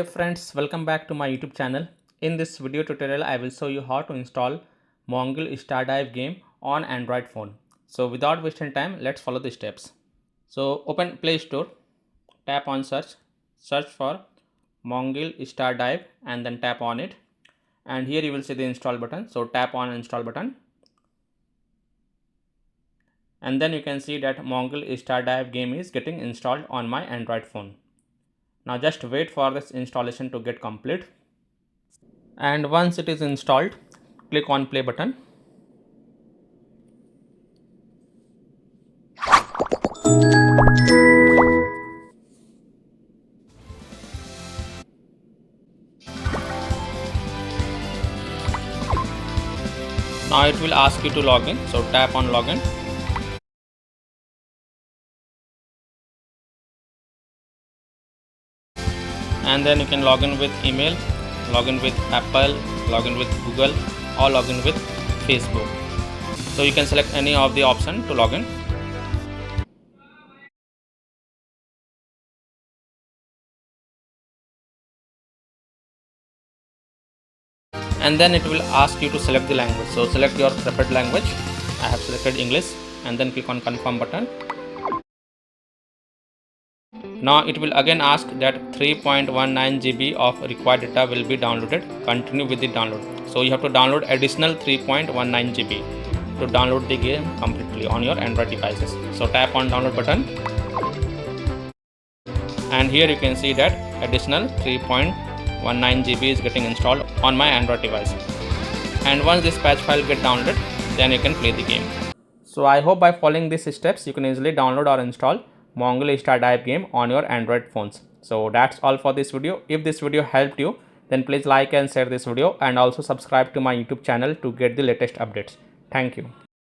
Hey friends, welcome back to my YouTube channel. In this video tutorial, I will show you how to install MONGIL Stardive game on Android phone. So without wasting time, let's follow the steps. So open Play Store, tap on search for MONGIL Stardive and then tap on it. And here you will see the install button. So tap on install button. And then you can see that MONGIL Stardive game is getting installed on my Android phone. Now just wait for this installation to get complete. And once it is installed, click on play button. Now it will ask you to log in, so tap on login. And then you can log in with email, log in with Apple, log in with Google, or log in with Facebook. So you can select any of the option to log in. And then it will ask you to select the language. So select your preferred language. I have selected English and then click on confirm button. Now it will again ask that 3.19 GB of required data will be downloaded. Continue with the download. So you have to download additional 3.19 GB to download the game completely on your Android devices. So tap on download button. And here you can see that additional 3.19 GB is getting installed on my Android device. And once this patch file get downloaded, then you can play the game. So I hope by following these steps, you can easily download or install MONGIL Stardive game on your Android phones. So that's all for this video. If this video helped you, then please like and share this video and also subscribe to my YouTube channel to get the latest updates. Thank you.